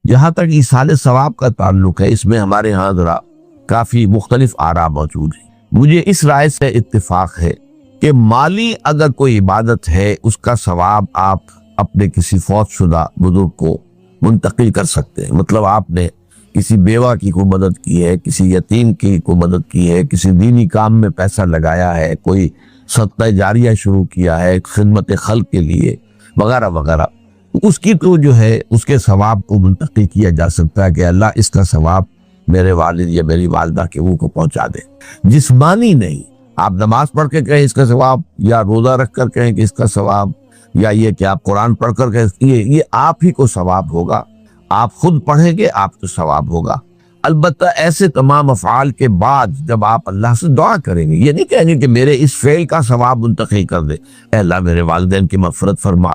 جہاں تک ایصال ثواب کا تعلق ہے، اس میں ہمارے ہاں ذرا کافی مختلف آراء موجود ہیں۔ مجھے اس رائے سے اتفاق ہے کہ مالی اگر کوئی عبادت ہے، اس کا ثواب آپ اپنے کسی فوت شدہ بزرگ کو منتقل کر سکتے ہیں۔ مطلب آپ نے کسی بیوہ کی کو مدد کی ہے، کسی یتیم کی کو مدد کی ہے، کسی دینی کام میں پیسہ لگایا ہے، کوئی صدقہ جاریہ شروع کیا ہے خدمت خلق کے لیے وغیرہ وغیرہ، اس کی تو جو ہے اس کے ثواب کو منتقل کیا جا سکتا ہے کہ اللہ اس کا ثواب میرے والد یا میری والدہ کے وہ کو پہنچا دے۔ جسمانی نہیں، آپ نماز پڑھ کے کہیں اس کا ثواب، یا روزہ رکھ کر کہیں کہ اس کا ثواب، یا یہ کہ آپ قرآن پڑھ کر کہیں یہ آپ ہی کو ثواب ہوگا، آپ خود پڑھیں گے آپ تو ثواب ہوگا۔ البتہ ایسے تمام افعال کے بعد جب آپ اللہ سے دعا کریں گے، یہ نہیں کہیں گے کہ میرے اس فعل کا ثواب منتقل کر دے، اے اللہ میرے والدین کی مغفرت فرما،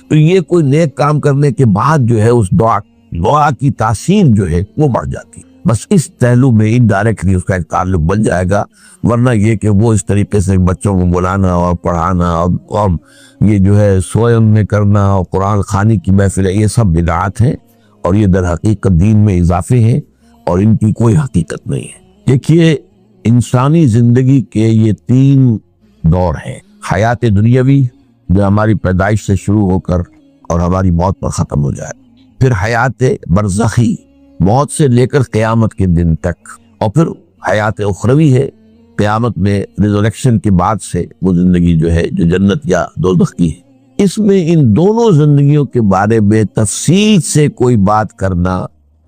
تو یہ کوئی نیک کام کرنے کے بعد جو ہے اس دعا کی تاثیر جو ہے وہ بڑھ جاتی ہے۔ بس اس پہلو میں انڈائریکٹلی اس کا ایک تعلق بن جائے گا، ورنہ یہ کہ وہ اس طریقے سے بچوں کو بلانا اور پڑھانا اور یہ جو ہے سوئم میں کرنا اور قرآن خوانی کی محفل ہے، یہ سب بدعات ہیں اور یہ در حقیقت دین میں اضافے ہیں اور ان کی کوئی حقیقت نہیں ہے۔ دیکھیے، انسانی زندگی کے یہ 3 دور ہیں: حیات دنیاوی جو ہماری پیدائش سے شروع ہو کر اور ہماری موت پر ختم ہو جائے، پھر حیات برزخی موت سے لے کر قیامت کے دن تک، اور پھر حیات اخروی ہے قیامت میں ریزریکشن کے بعد سے وہ زندگی جو ہے جو جنت یا دوزخ کی ہے۔ اس میں ان دونوں زندگیوں کے بارے میں تفصیل سے کوئی بات کرنا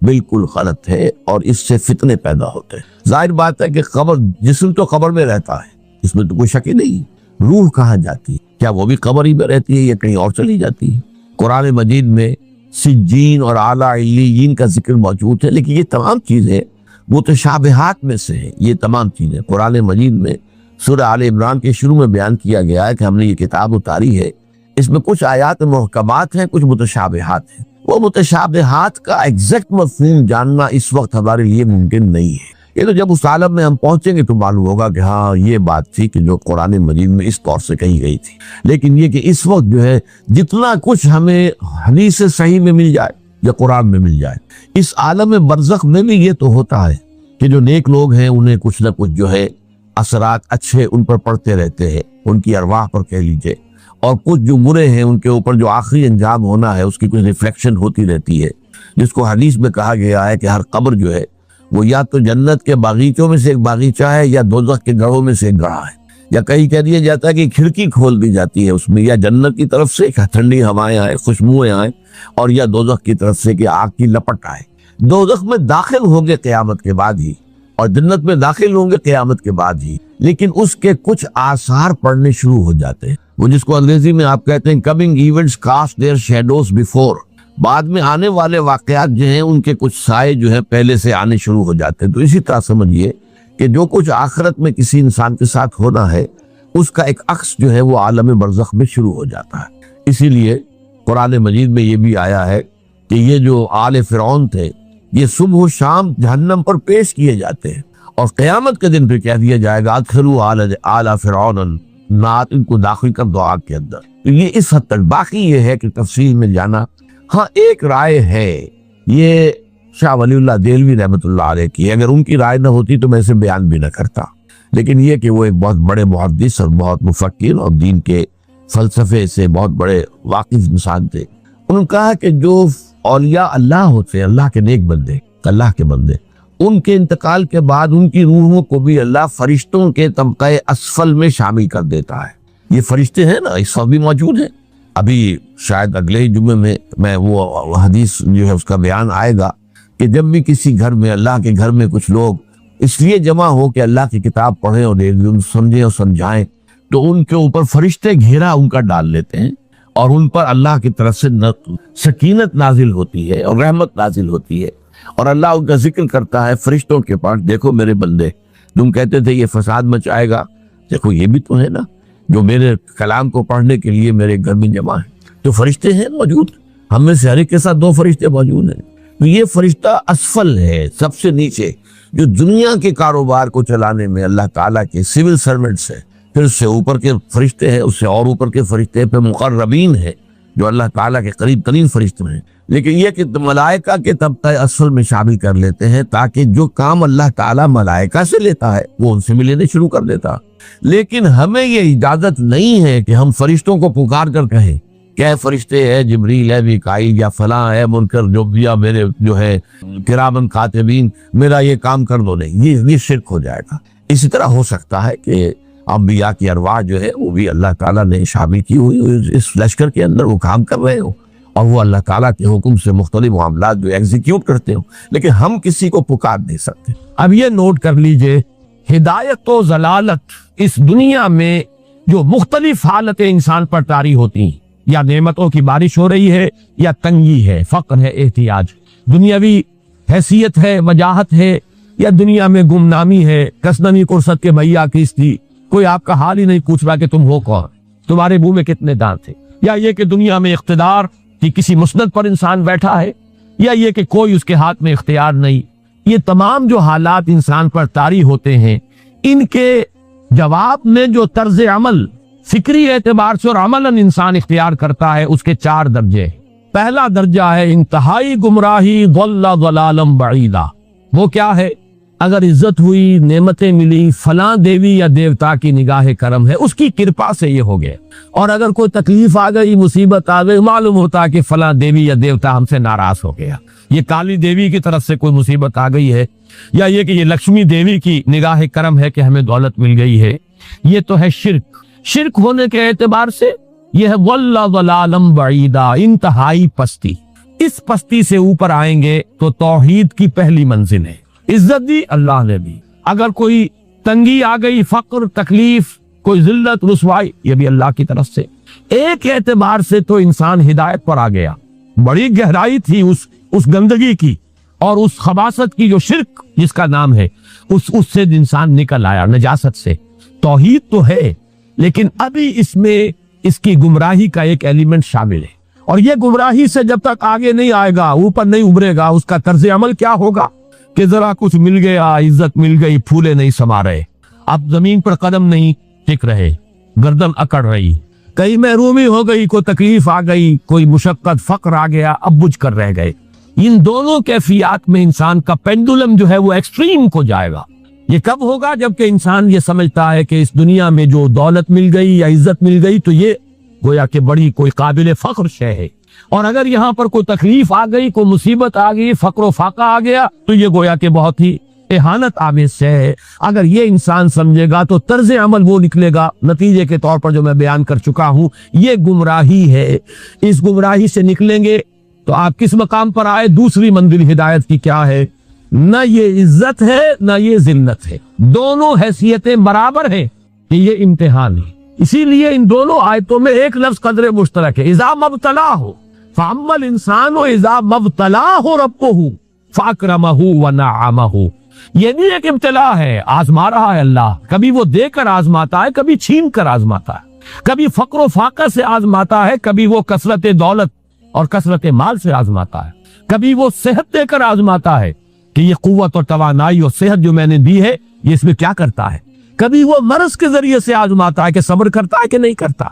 بالکل غلط ہے اور اس سے فتنے پیدا ہوتے ہیں۔ ظاہر بات ہے کہ قبر، جسم تو قبر میں رہتا ہے، اس میں تو کوئی شک ہی نہیں۔ روح کہاں جاتی ہے؟ کیا وہ بھی قبر ہی میں رہتی ہے یا کہیں اور چلی جاتی ہے؟ قرآن مجید میں سجین اور اعلیٰ علیین کا ذکر موجود ہے، لیکن یہ تمام چیزیں متشابہات میں سے ہیں۔ یہ تمام چیزیں قرآن مجید میں سورہ آل عمران کے شروع میں بیان کیا گیا ہے کہ ہم نے یہ کتاب اتاری ہے، اس میں کچھ آیات محکمات ہیں، کچھ متشابہات ہیں۔ وہ متشابہات کا ایگزیکٹ مفہوم جاننا اس وقت ہمارے لیے ممکن نہیں ہے۔ یہ تو جب اس عالم میں ہم پہنچیں گے تو معلوم ہوگا کہ ہاں یہ بات تھی کہ جو قرآن مجید میں اس طور سے کہی گئی تھی۔ لیکن یہ کہ اس وقت جو ہے جتنا کچھ ہمیں حدیث صحیح میں مل جائے یا قرآن میں مل جائے، اس عالم برزخ میں بھی یہ تو ہوتا ہے کہ جو نیک لوگ ہیں انہیں کچھ نہ کچھ جو ہے اثرات اچھے ان پر پڑتے رہتے ہیں، ان کی ارواح پر کہہ لیجئے، اور کچھ جو برے ہیں ان کے اوپر جو آخری انجام ہونا ہے اس کی کچھ ریفلیکشن ہوتی رہتی ہے، جس کو حدیث میں کہا گیا ہے کہ ہر قبر جو ہے وہ یا تو جنت کے باغیچوں میں سے ایک باغیچہ ہے یا دوزخ کے گڑھوں میں سے ایک گڑھا ہے، یا کہیں کہہ دیا جاتا ہے کہ کھڑکی کھول دی جاتی ہے اس میں، یا جنت کی طرف سے ٹھنڈی ہوائیں آئیں، خوشبوئیں آئیں، اور یا دوزخ کی طرف سے کہ آگ کی لپٹ آئے۔ دوزخ میں داخل ہوں گے قیامت کے بعد ہی، اور جنت میں داخل ہوں گے قیامت کے بعد ہی، لیکن اس کے کچھ آثار پڑنے شروع ہو جاتے ہیں، وہ جس کو انگریزی میں آپ کہتے ہیں coming events cast their shadows before, بعد میں آنے والے واقعات جو ہیں ان کے کچھ سائے جو ہیں پہلے سے آنے شروع ہو جاتے ہیں۔ تو اسی طرح سمجھیے کہ جو کچھ آخرت میں کسی انسان کے ساتھ ہونا ہے اس کا ایک عکس جو ہے وہ عالم برزخ میں شروع ہو جاتا ہے۔ اسی لیے قرآن مجید میں یہ بھی آیا ہے کہ یہ جو آل فرعون تھے یہ صبح و شام جہنم پر پیش کیے جاتے ہیں، اور قیامت کے دن پہ کہہ دیا جائے گا ادخلوا آل فرعون النار، ان کو داخل کر دو آگ کے اندر۔ تو یہ اس حد تک، باقی یہ ہے کہ تفصیل میں جانا۔ ہاں ایک رائے ہے، یہ شاہ ولی اللہ دہلوی رحمۃ اللہ علیہ کی، اگر ان کی رائے نہ ہوتی تو میں اسے بیان بھی نہ کرتا، لیکن یہ کہ وہ ایک بہت بڑے محدث اور بہت مفکر اور دین کے فلسفے سے بہت بڑے واقف انسان تھے۔ انہوں نے کہا کہ جو اولیاء اللہ ہوتے ہیں، اللہ کے نیک بندے، اللہ کے بندے، ان کے انتقال کے بعد ان کی روحوں کو بھی اللہ فرشتوں کے طبقہ اسفل میں شامل کر دیتا ہے۔ یہ فرشتے ہیں نا، اس وقت بھی موجود ہیں۔ ابھی شاید اگلے ہی جمعے میں وہ حدیث جو ہے اس کا بیان آئے گا کہ جب بھی کسی گھر میں، اللہ کے گھر میں کچھ لوگ اس لیے جمع ہو کہ اللہ کی کتاب پڑھیں اور سمجھیں اور سمجھائیں، تو ان کے اوپر فرشتے گھیرا ان کا ڈال لیتے ہیں، اور ان پر اللہ کی طرف سے سکینت نازل ہوتی ہے اور رحمت نازل ہوتی ہے، اور اللہ ان کا ذکر کرتا ہے فرشتوں کے پاس، دیکھو میرے بندے، تم کہتے تھے یہ فساد مچائے گا، دیکھو یہ بھی تو ہے نا جو میرے کلام کو پڑھنے کے لیے میرے گھر میں جمع ہیں۔ تو فرشتے ہیں موجود، ہم میں سے ہر ایک کے ساتھ 2 فرشتے موجود ہیں۔ تو یہ فرشتہ اسفل ہے، سب سے نیچے، جو دنیا کے کاروبار کو چلانے میں اللہ تعالیٰ کے سول سرونٹس ہیں۔ پھر اس سے اوپر کے فرشتے ہیں، اس سے اور اوپر کے فرشتے ہیں، پھر مقربین ہیں جو اللہ تعالیٰ کے قریب ترین فرشتے ہیں۔ لیکن یہ کہ ملائکہ کے طبقہ اصل میں شامل کر لیتے ہیں تاکہ جو کام اللہ تعالیٰ ملائکہ سے لیتا ہے وہ ان سے بھی لینے شروع کر دیتا. لیکن ہمیں یہ اجازت نہیں ہے کہ ہم فرشتوں کو پکار کر کہیں کہ اے فرشتے، ہے جبریل، ہے میکائیل، یا فلاں ہے منکر یا میرے جو ہے کرامن کاتبین، میرا یہ کام کر دو. نہیں، یہ شرک ہو جائے گا. اسی طرح ہو سکتا ہے کہ انبیاء کی ارواح جو ہے وہ بھی اللہ تعالیٰ نے شامل کی ہوئی اس لشکر کے اندر، وہ کام کر رہے ہو اور وہ اللہ تعالیٰ کے حکم سے مختلف معاملات جو ایگزیکیوٹ کرتے ہو، لیکن ہم کسی کو پکار نہیں سکتے. اب یہ نوٹ کر لیجئے، ہدایت و ضلالت اس دنیا میں جو مختلف حالتیں انسان پر طاری ہوتی ہیں، یا نعمتوں کی بارش ہو رہی ہے، یا تنگی ہے، فقر ہے، احتیاج، دنیاوی حیثیت ہے، وجاہت ہے، یا دنیا میں گمنامی ہے، کسنمی کرست کے بھیا کس تھی، کوئی آپ کا حال ہی نہیں پوچھ رہا کہ تم ہو کون، تمہارے منہ میں کتنے دانت تھے، یا یہ کہ دنیا میں اقتدار کہ کسی مسند پر انسان بیٹھا ہے، یا یہ کہ کوئی اس کے ہاتھ میں اختیار نہیں. یہ تمام جو حالات انسان پر طاری ہوتے ہیں، ان کے جواب میں جو طرز عمل فکری اعتبار سے اور عملاً انسان اختیار کرتا ہے، اس کے 4 درجے. پہلا درجہ ہے انتہائی گمراہی، ضل ضلالا بعیدا. وہ کیا ہے؟ اگر عزت ہوئی، نعمتیں ملی، فلاں دیوی یا دیوتا کی نگاہ کرم ہے، اس کی کرپا سے یہ ہو گیا. اور اگر کوئی تکلیف آ گئی، مصیبت آ گئی، معلوم ہوتا کہ فلاں دیوی یا دیوتا ہم سے ناراض ہو گیا، یہ کالی دیوی کی طرف سے کوئی مصیبت آ گئی ہے، یا یہ کہ یہ لکشمی دیوی کی نگاہ کرم ہے کہ ہمیں دولت مل گئی ہے. یہ تو ہے شرک. شرک ہونے کے اعتبار سے یہ ہے ضل ضلالا بعیدا، انتہائی پستی. اس پستی سے اوپر آئیں گے تو توحید کی پہلی منزل ہے. عزت دی اللہ نے دی، اگر کوئی تنگی آ گئی، فقر، تکلیف، کوئی ذلت، رسوائی، یہ بھی اللہ کی طرف سے. ایک اعتبار سے تو انسان ہدایت پر آ گیا. بڑی گہرائی تھی اس گندگی کی اور اس خباثت کی جو شرک جس کا نام ہے، اس سے انسان نکل آیا، نجاست سے. توحید تو ہے لیکن ابھی اس میں اس کی گمراہی کا ایک ایلیمنٹ شامل ہے، اور یہ گمراہی سے جب تک آگے نہیں آئے گا، اوپر نہیں ابھرے گا، اس کا طرز عمل کیا ہوگا کہ ذرا کچھ مل گیا، عزت مل گئی، پھولے نہیں سما رہے، اب زمین پر قدم نہیں ٹک رہے، گردن اکڑ رہی، کہیں محرومی ہو گئی، کوئی تکلیف آ گئی، کوئی مشقت، فقر آ گیا، اب بجھ کر رہ گئے. ان دونوں کیفیات میں انسان کا پینڈولم جو ہے وہ ایکسٹریم کو جائے گا. یہ کب ہوگا؟ جبکہ انسان یہ سمجھتا ہے کہ اس دنیا میں جو دولت مل گئی یا عزت مل گئی تو یہ گویا کہ بڑی کوئی قابل فخر شے ہے، اور اگر یہاں پر کوئی تکلیف آ گئی، کوئی مصیبت آ گئی، فقر و فاقہ آ گیا تو یہ گویا کہ بہت ہی اہانت آمیز شے ہے. اگر یہ انسان سمجھے گا تو طرز عمل وہ نکلے گا نتیجے کے طور پر جو میں بیان کر چکا ہوں. یہ گمراہی ہے. اس گمراہی سے نکلیں گے تو آپ کس مقام پر آئے؟ دوسری منزل ہدایت کی کیا ہے؟ نہ یہ عزت ہے نہ یہ ذلت ہے، دونوں حیثیتیں برابر ہیں کہ یہ امتحان ہے. اسی لیے ان دونوں آیتوں میں ایک لفظ قدر مشترک ہے، اذا مبتلاہ فاما الانسان اذا مبتلاہ ربہ فاکرمہ ونعمہ. یہ نہیں ایک ابتلا ہے، آزما رہا ہے اللہ، کبھی وہ دے کر آزماتا ہے، کبھی چھین کر آزماتا ہے، کبھی فقر و فاقہ سے آزماتا ہے، کبھی وہ کثرت دولت اور کثرت مال سے آزماتا ہے، کبھی وہ صحت دے کر آزماتا ہے کہ یہ قوت اور توانائی اور صحت جو میں نے دی ہے یہ اس میں کیا کرتا ہے، کبھی وہ مرض کے ذریعے سے آزماتا ہے کہ صبر کرتا ہے کہ نہیں کرتا.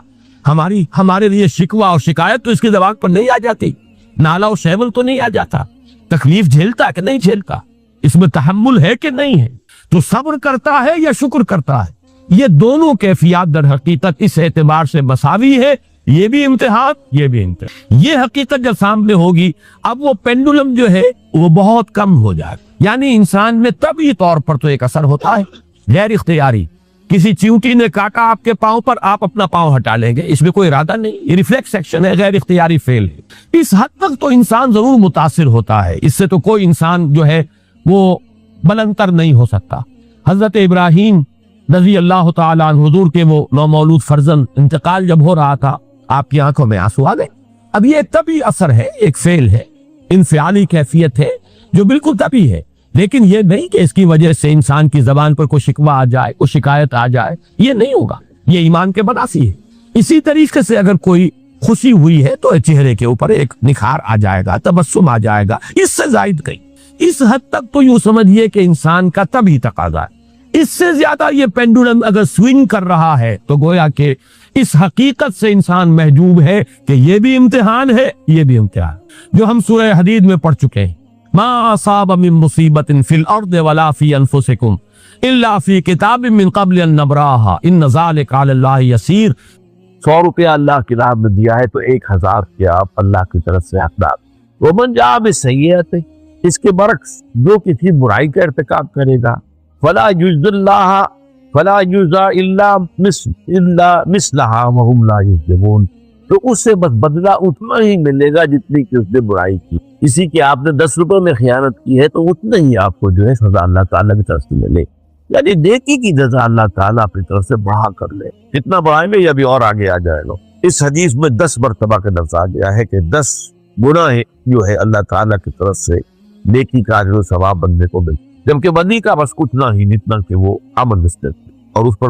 ہمارے لیے شکوہ اور شکایت تو اس کی زبان پر نہیں آ جاتی، نالا و شیول تو نہیں آ جاتا، تکلیف جھیلتا ہے کہ نہیں جھیلتا، اس میں تحمل ہے کہ نہیں ہے، تو صبر کرتا ہے یا شکر کرتا ہے. یہ دونوں کیفیات در حقیقت اس اعتبار سے مساوی ہے، یہ بھی امتحان، یہ بھی امتحان. یہ حقیقت جب سامنے ہوگی اب وہ پینڈولم جو ہے وہ بہت کم ہو جائے گا. یعنی انسان میں طبعی طور پر تو ایک اثر ہوتا ہے غیر اختیاری، کسی چیونٹی نے کاٹا آپ کے پاؤں پر، آپ اپنا پاؤں ہٹا لیں گے، اس میں کوئی ارادہ نہیں، یہ ریفلیکس ایکشن ہے، غیر اختیاری فعل ہے. اس حد تک تو انسان ضرور متاثر ہوتا ہے، اس سے تو کوئی انسان جو ہے وہ بلندتر نہیں ہو سکتا. حضرت ابراہیم رضی اللہ تعالیٰ عنہ، حضور کے وہ نومولود فرزند، انتقال جب ہو رہا تھا آپ کی آنکھوں میں آنسو آ گئے. اب یہ طبعی اثر ہے، ایک فعل ہے، انفعالی کیفیت ہے جو بالکل طبعی ہے، لیکن یہ نہیں کہ اس کی وجہ سے انسان کی زبان پر کوئی شکوہ آ جائے، کوئی شکایت آ جائے، یہ نہیں ہوگا، یہ ایمان کے برعکس ہے. اسی طریقے سے اگر کوئی خوشی ہوئی ہے تو چہرے کے اوپر ایک نکھار آ جائے گا، تبسم آ جائے گا، اس سے زائد کہیں. اس حد تک تو یوں سمجھیے کہ انسان کا طبعی تقاضا ہے. اس سے زیادہ یہ پینڈولم اگر سوئنگ کر رہا ہے تو گویا کہ اس حقیقت سے انسان محجوب ہے کہ یہ بھی امتحان ہے، یہ بھی امتحان، جو ہم سورہ حدید میں پڑھ چکے ہیں۔ ما اصاب من مصیبت فی الارض ولا فی انفسکم الا فی کتاب من قبل ان نبراها ان ذلک علی اللہ یسیر۔ 100 روپیہ اللہ کی راہ میں دیا ہے تو 1000 کے آپ اللہ کی طرف سے حقدار۔ ومن جاء بالسیئۃ، اس کے برعکس جو کسی برائی کا ارتکاب کرے گا، فلا یجزی اللہ فلا یجزا الا مثلھا وہم لا یظلمون، تو اس سے بس بدلہ اتنا ہی ملے گا جتنی کہ اس نے برائی کی۔ کسی کی آپ نے 10 روپے میں خیانت کی ہے تو اتنا ہی آپ کو جو ہے سزا اللہ تعالیٰ کی طرف سے ملے، یعنی نیکی کی جزا اللہ تعالیٰ اپنی طرف سے بڑھا کر لے۔ جتنا بڑھائیں گے یہ ابھی اور آگے آ جائے گا۔ اس حدیث میں 10 مرتبہ کا لفظ آ گیا ہے کہ 10 گناہ جو ہے اللہ تعالیٰ کی طرف سے نیکی کا اجر و ثواب بندے کو ملے، جبکہ بندی کا بس کچھ نہ ہی جتنا کہ وہ عمل اور اس پر